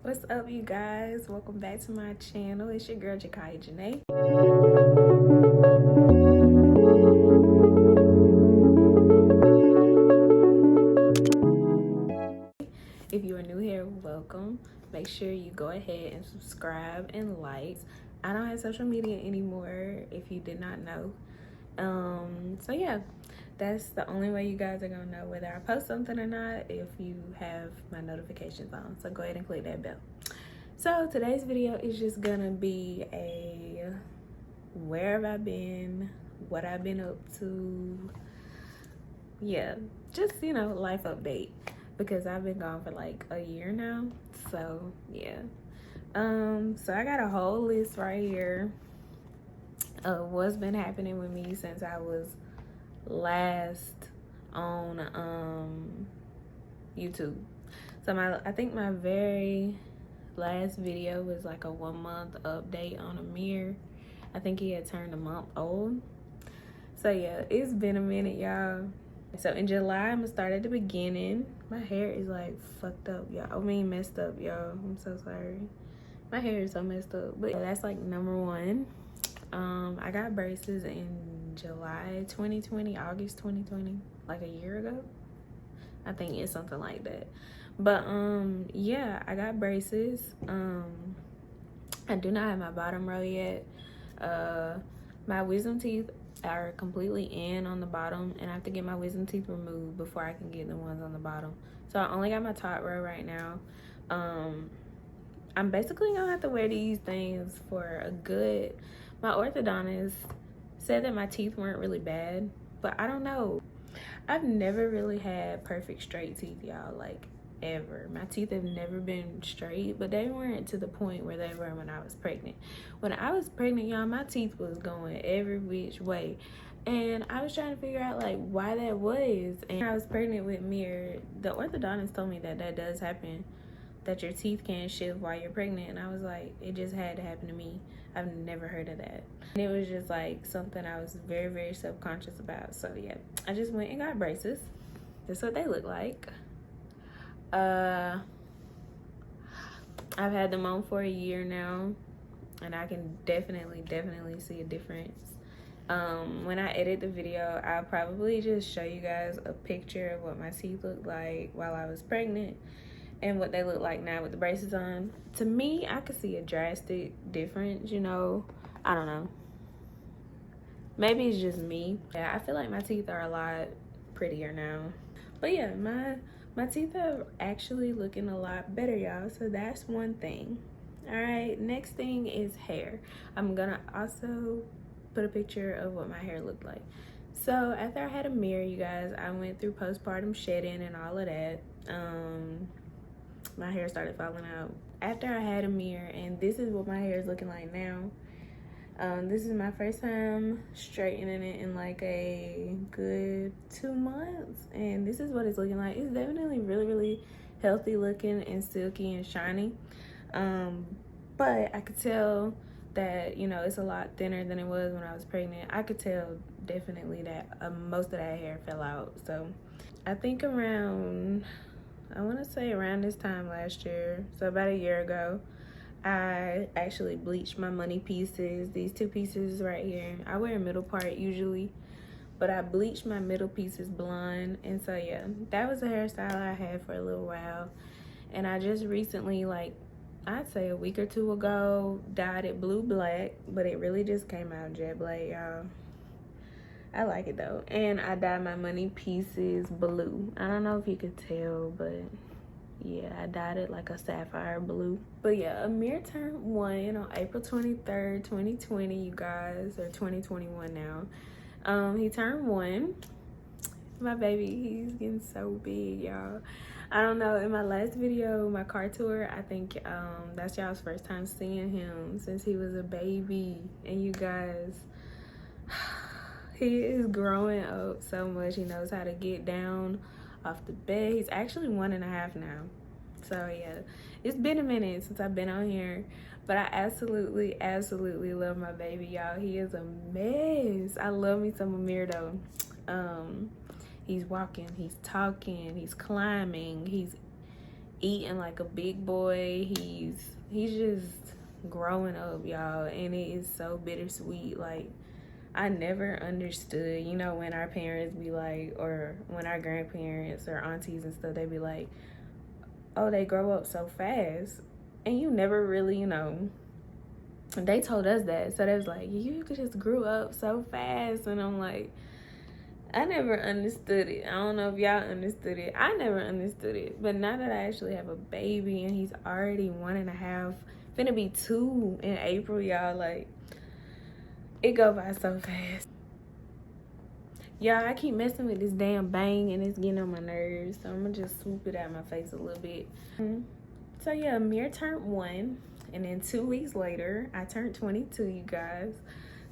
What's up, you guys? Welcome back to my channel. It's your girl JakayaJanae. If you are new here, welcome. Make sure you go ahead and subscribe and like. I don't have social media anymore, if you did not know. So yeah, that's the only way you guys are gonna know whether I post something or not, if you have my notifications on. So go ahead and click that bell. So today's video is just gonna be a where have I been, what I've been up to. Yeah, just, life update, because I've been gone for like a year now. So yeah, so I got a whole list right here of what's been happening with me since I was last on YouTube. So I think my very last video was like a 1 month update on Aamir. I think he had turned a month old. So yeah, it's been a minute, y'all. So in July, I'm gonna start at the beginning. My hair is like fucked up, y'all. I mean, messed up, y'all. I'm so sorry. My hair is so messed up. But that's like number one. I got braces in July 2020, August 2020, like a year ago. I think it's something like that. But yeah, I got braces. I do not have my bottom row yet. My wisdom teeth are completely in on the bottom, and I have to get my wisdom teeth removed before I can get the ones on the bottom. So I only got my top row right now. I'm basically gonna have to wear these things for a good, my orthodontist said that my teeth weren't really bad, but I don't know. I've never really had perfect straight teeth, y'all, like ever. My teeth have never been straight, but they weren't to the point where they were when I was pregnant. When I was pregnant, y'all, my teeth was going every which way, and I was trying to figure out like why that was. And I was pregnant with Mir. The orthodontist told me that that does happen, that your teeth can shift while you're pregnant, and I was like, it just had to happen to me. I've never heard of that, and it was just like something I was very, very self-conscious about. So yeah, I just went and got braces. That's what they look like. I've had them on for a year now, and I can definitely see a difference. When I edit the video, I'll probably just show you guys a picture of what my teeth looked like while I was pregnant and what they look like now with the braces on. To me, I could see a drastic difference, I don't know. Maybe it's just me. Yeah, I feel like my teeth are a lot prettier now. But yeah, my teeth are actually looking a lot better, y'all. So that's one thing. All right, next thing is hair. I'm gonna also put a picture of what my hair looked like. So after I had Aamir, you guys, I went through postpartum shedding and all of that. My hair started falling out after I had Aamir, and this is what my hair is looking like now. This is my first time straightening it in like a good 2 months, and this is what it's looking like. It's definitely really, really healthy looking and silky and shiny. But I could tell that, it's a lot thinner than it was when I was pregnant. I could tell definitely that most of that hair fell out. So I think around, I want to say around this time last year, so about a year ago, I actually bleached my money pieces, these two pieces right here. I wear a middle part usually, but I bleached my middle pieces blonde. And so yeah, that was a hairstyle I had for a little while. And I just recently, like I'd say a week or two ago, dyed it blue black, but it really just came out jet black, y'all. I like it though. And I dyed my money pieces blue. I don't know if you could tell, but yeah, I dyed it like a sapphire blue. But yeah, Aamir turned 1 on April 23rd, 2020, you guys, or 2021 now. He turned 1. My baby, he's getting so big, y'all. I don't know, in my last video, my car tour, I think that's y'all's first time seeing him since he was a baby. And you guys, he is growing up so much. He knows how to get down off the bed. He's actually 1.5 now. So yeah, it's been a minute since I've been on here, but I absolutely love my baby, y'all. He is a mess. I love me some Aamir though. He's walking, he's talking, he's climbing, he's eating like a big boy. He's just growing up, y'all, and it is so bittersweet. Like, I never understood, you know, when our parents be like, or when our grandparents or aunties and stuff, they be like, oh, they grow up so fast. And you never really, you know, they told us that. So they was like, you just grew up so fast. And I'm like, I never understood it. I don't know if y'all understood it. I never understood it. But now that I actually have a baby and he's already 1.5, finna be 2 in April, y'all, like, it go by so fast. Y'all, I keep messing with this damn bang and it's getting on my nerves. So I'm gonna just swoop it out my face a little bit. So yeah, Amir turned 1. And then 2 weeks later, I turned 22, you guys.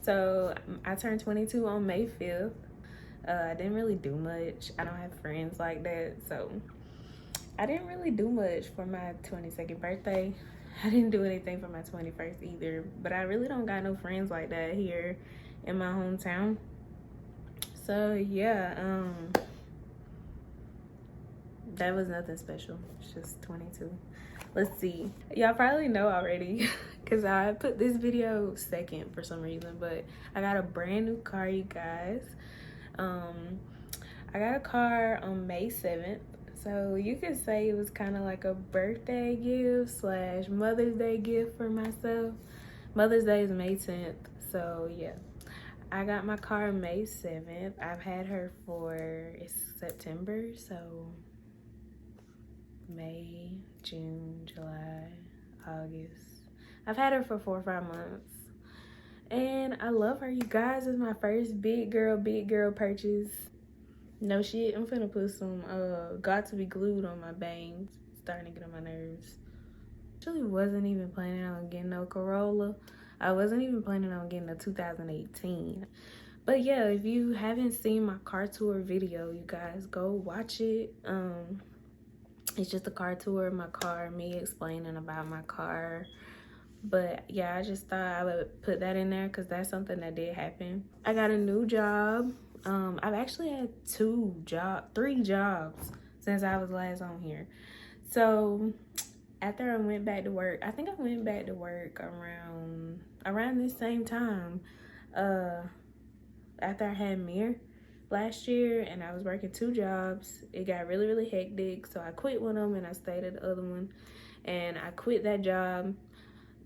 So I turned 22 on May 5th. I didn't really do much. I don't have friends like that. So I didn't really do much for my 22nd birthday. I didn't do anything for my 21st either. But I really don't got no friends like that here in my hometown. So yeah, that was nothing special. It's just 22. Let's see. Y'all probably know already because I put this video second for some reason, but I got a brand new car, you guys. I got a car on May 7th. So you could say it was kind of like a birthday gift slash Mother's Day gift for myself. Mother's Day is May 10th. So yeah, I got my car May 7th. I've had her for, it's September, so May, June, July, August. I've had her for 4 or 5 months. And I love her, you guys. It's my first big girl purchase. No shit, I'm finna put some Got to Be Glued on my bangs. It's starting to get on my nerves. Actually wasn't even planning on getting no Corolla. I wasn't even planning on getting a 2018. But yeah, if you haven't seen my car tour video, you guys go watch it. It's just a car tour of my car, me explaining about my car. But yeah, I just thought I would put that in there because that's something that did happen. I got a new job. I've actually had 3 jobs since I was last on here. So after I went back to work, I think I went back to work around this same time after I had Mir last year, and I was working 2 jobs. It got really hectic, so I quit one of them and I stayed at the other one. And I quit that job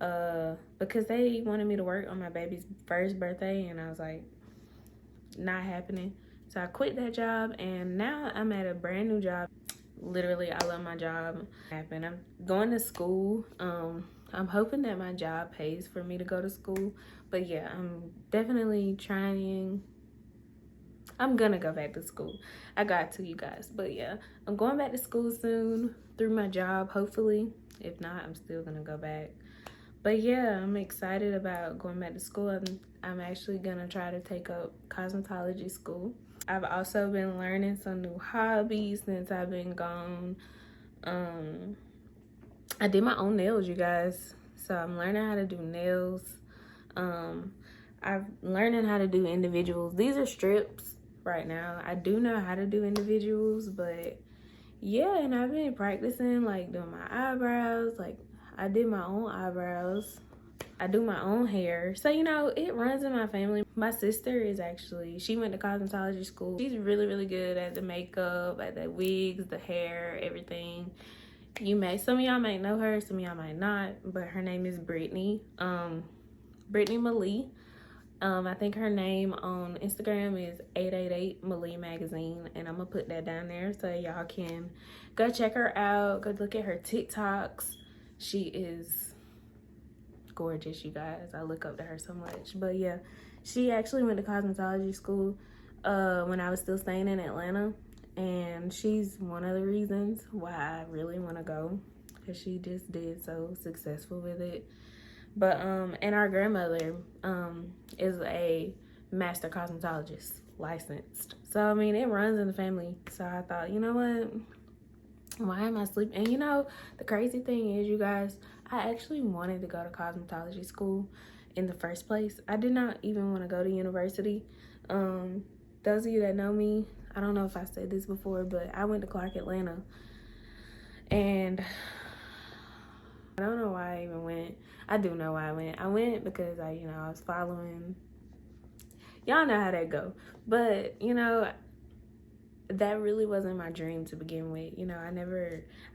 because they wanted me to work on my baby's first birthday, and I was like, not happening. So I quit that job, and now I'm at a brand new job. Literally, I love my job. I'm going to school. I'm hoping that my job pays for me to go to school. But yeah, I'm definitely trying. I'm gonna go back to school. I got to, you guys. But yeah, I'm going back to school soon through my job, hopefully. If not, I'm still gonna go back. But yeah, I'm excited about going back to school. I'm actually gonna try to take up cosmetology school. I've also been learning some new hobbies since I've been gone. I did my own nails, you guys. So I'm learning how to do nails. I'm learning how to do individuals. These are strips right now. I do know how to do individuals, but yeah, and I've been practicing like doing my eyebrows. Like, I did my own eyebrows. I do my own hair. So, you know, it runs in my family. My sister is actually, she went to cosmetology school. She's really good at the makeup, at the wigs, the hair, everything. Some of y'all might know her, some of y'all might not, but her name is Brittany. Brittany Malie. I think her name on Instagram is 888 Malie Magazine, and I'm gonna put that down there so y'all can go check her out, go look at her TikToks. She is gorgeous, you guys. I look up to her so much. But yeah, she actually went to cosmetology school when I was still staying in Atlanta, and she's one of the reasons why I really want to go, because she just did so successful with it. But and our grandmother is a master cosmetologist, licensed. So I mean, it runs in the family. So I thought, you know what, why am I sleeping? And you know, the crazy thing is, you guys, I actually wanted to go to cosmetology school in the first place. I did not even want to go to university. Those of you that know me, I don't know if I said this before, but I went to Clark Atlanta. And I don't know why I even went. I do know why I went. I went because I was following. Y'all know how that go. But, that really wasn't my dream to begin with.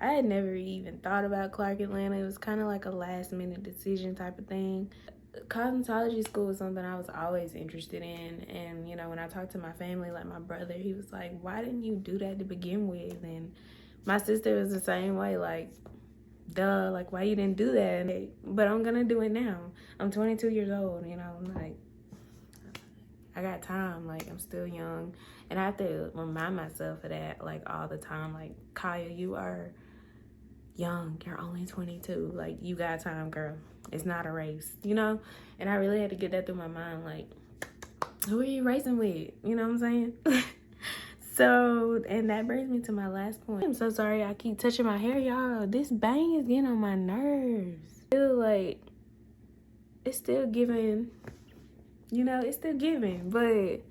I had never even thought about Clark Atlanta. It was kind of like a last minute decision type of thing. Cosmetology school was something I was always interested in. And, when I talked to my family, like my brother, he was like, why didn't you do that to begin with? And my sister was the same way, like, duh, like, why you didn't do that? But I'm gonna do it now. I'm 22 years old, like, I got time, like, I'm still young. And I have to remind myself of that, like, all the time. Like, Kaya, you are young, you're only 22. Like, you got time, girl. It's not a race, And I really had to get that through my mind, like, who are you racing with? You know what I'm saying? So, and that brings me to my last point. I'm so sorry I keep touching my hair, y'all. This bang is getting on my nerves. It's still giving, it's still giving. But,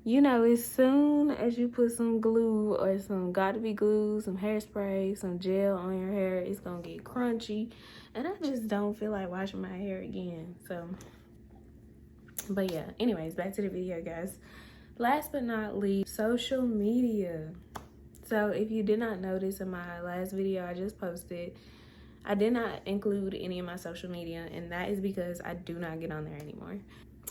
as soon as you put some glue or some gotta-be glue, some hairspray, some gel on your hair, it's gonna get crunchy. And I just don't feel like washing my hair again. So, but yeah, anyways, back to the video, guys. Last but not least, social media. So if you did not notice in my last video I just posted, I did not include any of my social media, and that is because I do not get on there anymore.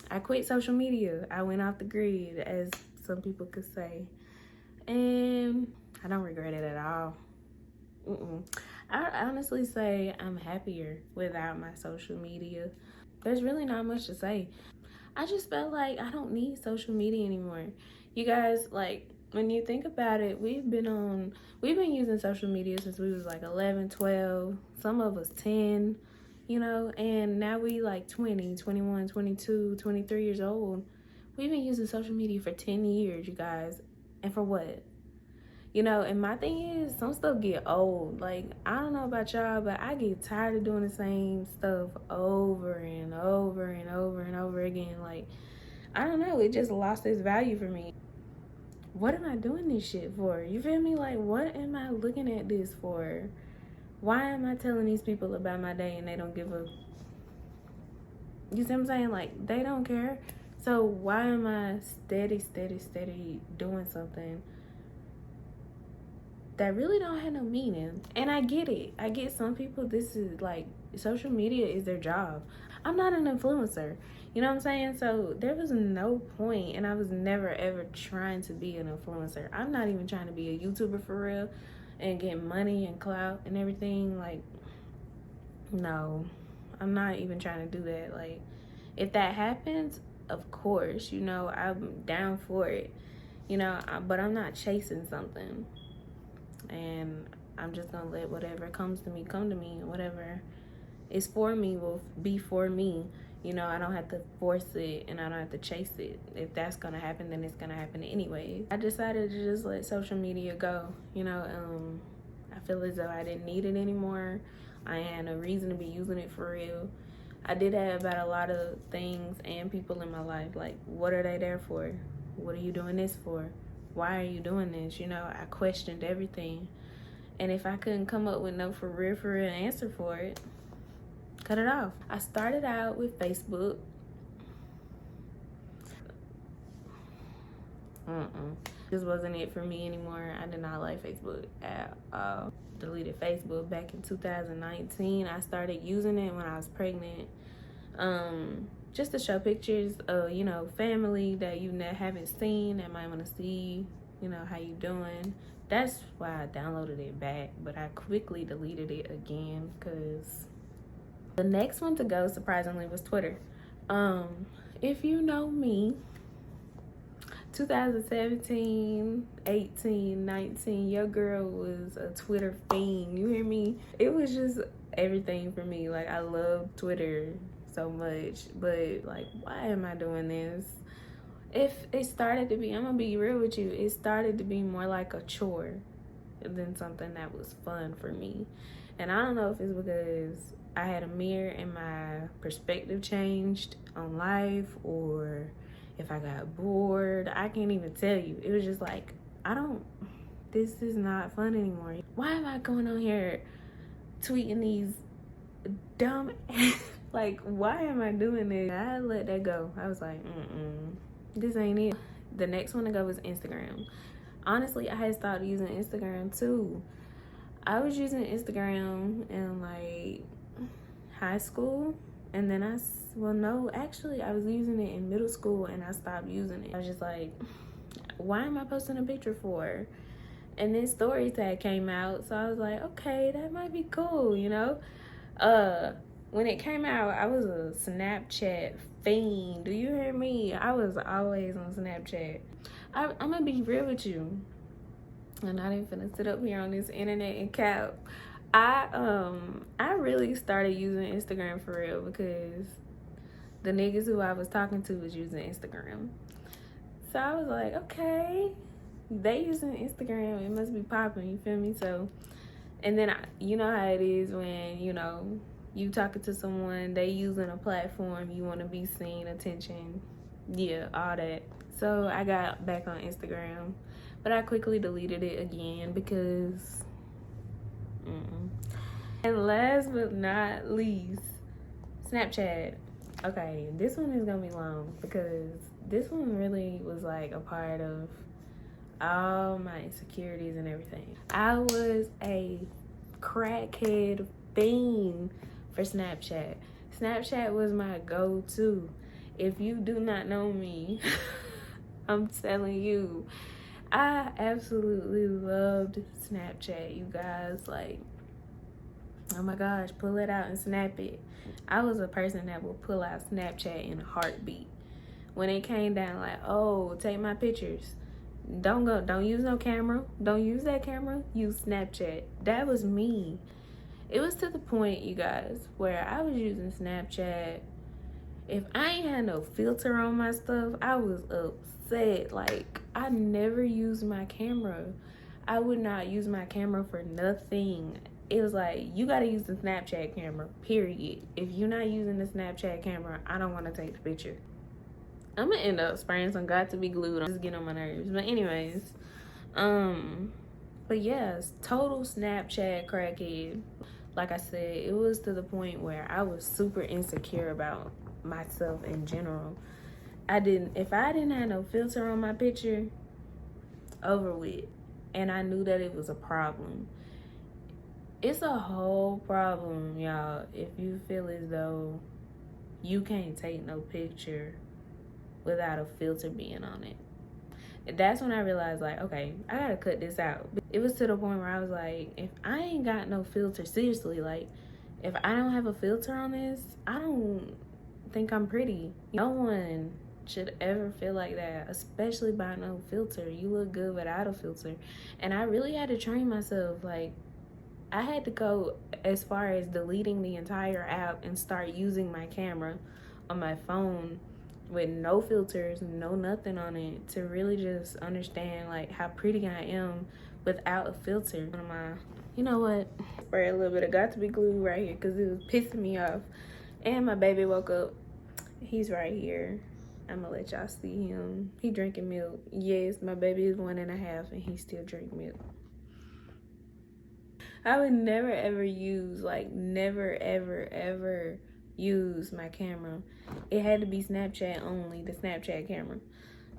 I quit social media. I went off the grid, as some people could say. And I don't regret it at all. I honestly say I'm happier without my social media. There's really not much to say. I just felt like I don't need social media anymore. You guys, like, when you think about it, we've been using social media since we was like 11, 12, some of us 10, and now we like 20, 21, 22, 23 years old. We've been using social media for 10 years, you guys. And for what? And my thing is, some stuff get old. Like, I don't know about y'all, but I get tired of doing the same stuff over and over and over and over again. Like, I don't know, it just lost its value for me. What am I doing this shit for? You feel me? Like, what am I looking at this for? Why am I telling these people about my day and they don't give a... You see what I'm saying? Like, they don't care. So why am I steady doing something that really don't have no meaning? And I get it. I get some people, this is like, social media is their job. I'm not an influencer. You know what I'm saying? So there was no point, and I was never ever trying to be an influencer. I'm not even trying to be a YouTuber for real and get money and clout and everything. Like, no, I'm not even trying to do that. Like, if that happens, of course, I'm down for it, but I'm not chasing something. And I'm just gonna let whatever comes to me come to me. Whatever is for me will be for me. I don't have to force it, and I don't have to chase it. If that's gonna happen, then it's gonna happen anyway. I decided to just let social media go. I feel as though I didn't need it anymore. I had no reason to be using it for real. I did that about a lot of things and people in my life. Like, what are they there for? What are you doing this for? Why are you doing this? I questioned everything. And if I couldn't come up with no for real answer for it, cut it off. I started out with Facebook. This wasn't it for me anymore. I did not like Facebook at all. Deleted Facebook back in 2019. I started using it when I was pregnant. Just to show pictures of, family that you haven't seen, that might want to see, how you doing. That's why I downloaded it back, but I quickly deleted it again because the next one to go, surprisingly, was Twitter. If you know me, 2017, 18, 19, your girl was a Twitter fiend. You hear me? It was just everything for me. Like, I love Twitter so much, but like, why am I doing this? If it started to be, I'm gonna be real with you, it started to be more like a chore than something that was fun for me. And I don't know if it's because I had a mirror and my perspective changed on life, or if I got bored. I can't even tell you. It was just like, I don't this is not fun anymore. Why am I going on here tweeting these dumb like, why am I doing this? I let that go. I was like, this ain't it. The next one to go was Instagram. Honestly, I had stopped using Instagram too. I was using Instagram in like high school, and then I was using it in middle school and I stopped using it. I was just like, why am I posting a picture for? And then story tag came out, so I was like, okay, that might be cool, you know? When it came out, I was a Snapchat fiend. Do you hear me? I was always on Snapchat. I'm gonna be real with you. I'm not even finna sit up here on this internet and cap. I really started using Instagram for real because the niggas who I was talking to was using Instagram. So I was like, okay, they using Instagram, it must be popping, you feel me? So, and then you know how it is when, you know, you talking to someone, they using a platform, you want to be seen, attention, yeah, all that. So I got back on Instagram, but I quickly deleted it again because And last but not least, Snapchat. Okay, this one is gonna be long because this one really was like a part of all my insecurities and everything. I was a crackhead fiend for Snapchat. Snapchat was my go-to. If you do not know me, I'm telling you, I absolutely loved Snapchat, you guys. Like, oh my gosh, pull it out and snap it. I was a person that would pull out Snapchat in a heartbeat. When it came down like, oh, take my pictures. Don't use no camera. Don't use that camera. Use Snapchat. That was me. It was to the point, you guys, where I was using Snapchat. If I ain't had no filter on my stuff, I was upset. Like, I never used my camera. I would not use my camera for nothing. It was like, you gotta use the Snapchat camera, period. If you're not using the Snapchat camera, I don't want to take the picture. I'm gonna end up spraying some got to be glued on, just getting on my nerves. But anyways, but yes, total Snapchat crackhead. Like I said, it was to the point where I was super insecure about myself in general. If I didn't have no filter on my picture, over with. And I knew that it was a problem. It's a whole problem, y'all, if you feel as though you can't take no picture without a filter being on it. That's when I realized, like, okay, I gotta cut this out. It was to the point where I was like, if I ain't got no filter, seriously, like, if I don't have a filter on this, I don't think I'm pretty. No one should ever feel like that, especially by no filter. You look good without a filter. And I really had to train myself. Like, I had to go as far as deleting the entire app and start using my camera on my phone with no filters, no nothing on it, to really just understand like how pretty I am without a filter. One of my, you know what, spray a little bit of got to be glue right here because it was pissing me off. And my baby woke up. He's right here. I'm gonna let y'all see him. He drinking milk. Yes, my baby is 1.5 and he still drink milk. I would never ever use, like, never ever ever use my camera. It had to be Snapchat only, the Snapchat camera.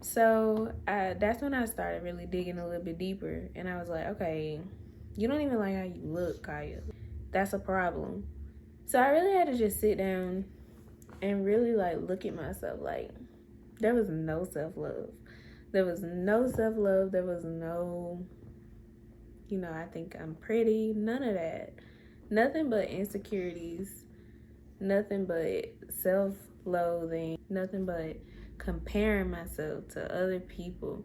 So that's when I started really digging a little bit deeper, and I was like, okay, you don't even like how you look, Kaya. That's a problem. So I really had to just sit down and really like look at myself. Like, there was no self-love. There was no self-love. There was no, you know, I think I'm pretty. None of that. Nothing but insecurities. Nothing but self-loathing. Nothing but comparing myself to other people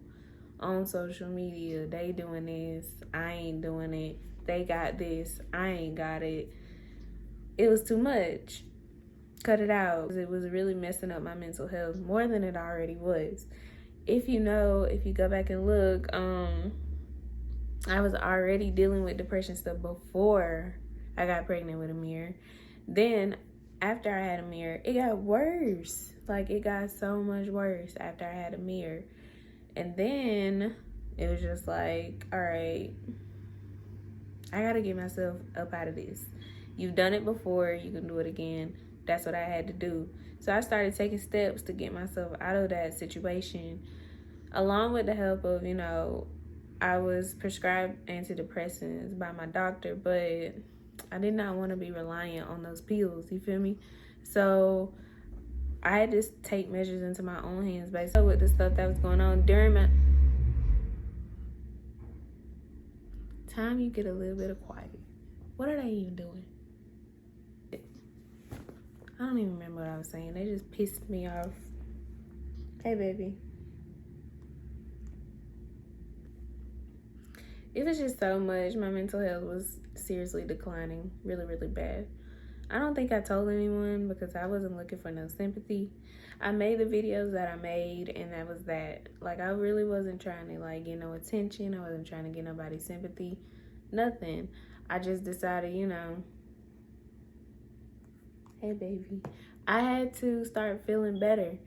on social media. They doing this, I ain't doing it. They got this, I ain't got it. It was too much. Cut it out. It was really messing up my mental health more than it already was. If you go back and look, I was already dealing with depression stuff before I got pregnant with Aamir. Then after I had Aamir, it got worse. Like, it got so much worse after I had Aamir. And then It was just like, all right, I gotta get myself up out of this. You've done it before, you can do it again. That's what I had to do. So I started taking steps to get myself out of that situation, along with the help of, you know, I was prescribed antidepressants by my doctor, but I did not want to be reliant on those pills, you feel me? So I had to take measures into my own hands based on with the stuff that was going on during my time. You get a little bit of quiet. What are they even doing? I don't even remember what I was saying. They just pissed me off. Hey, baby. It was just so much. My mental health was seriously declining, really, really bad. I don't think I told anyone because I wasn't looking for no sympathy. I made the videos that I made, and that was that. Like, I really wasn't trying to, like, get no attention. I wasn't trying to get nobody's sympathy. Nothing. I just decided, you know, hey, baby. I had to start feeling better.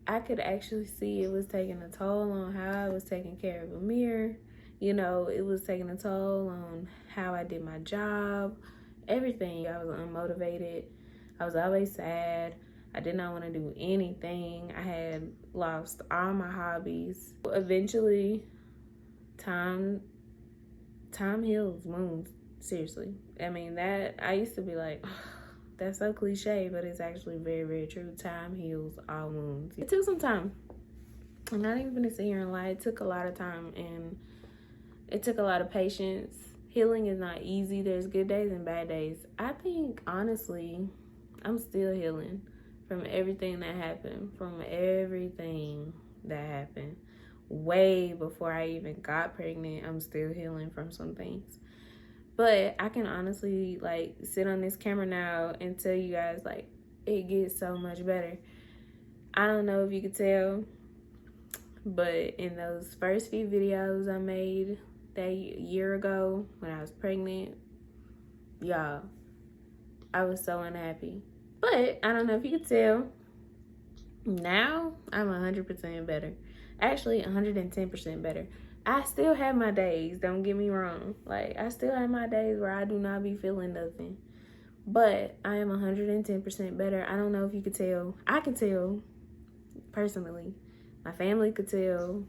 I could actually see it was taking a toll on how I was taking care of Aamir. You know, it was taking a toll on how I did my job, everything. I was unmotivated. I was always sad. I did not want to do anything. I had lost all my hobbies. Eventually, time heals wounds. Seriously. I mean, that, I used to be like, that's so cliche, but it's actually very, very true. Time heals all wounds. It took some time. I'm not even gonna sit here and lie. It took a lot of time, and it took a lot of patience. Healing is not easy. There's good days and bad days. I think, honestly, I'm still healing from everything that happened. Way before I even got pregnant, I'm still healing from some things. But I can honestly, like, sit on this camera now and tell you guys, like, it gets so much better. I don't know if you could tell, but in those first few videos I made that year ago when I was pregnant, y'all, I was so unhappy. But I don't know if you could tell, now I'm 100% better. Actually, 110% better. I still have my days, don't get me wrong. Like, I still have my days where I do not be feeling nothing. But I am 110% better. I don't know if you could tell. I can tell, personally. My family could tell.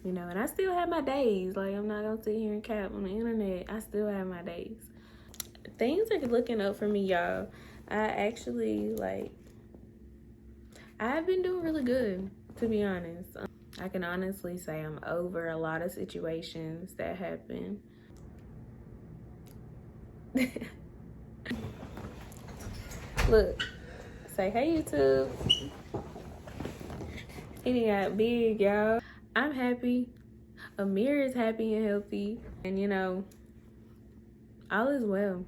You know, and I still have my days. Like, I'm not gonna sit here and cap on the internet. I still have my days. Things are looking up for me, y'all. I actually, like, I've been doing really good, to be honest. I can honestly say I'm over a lot of situations that happen. Look, say hey, YouTube. It got big, y'all. I'm happy. Aamir is happy and healthy. And, you know, all is well.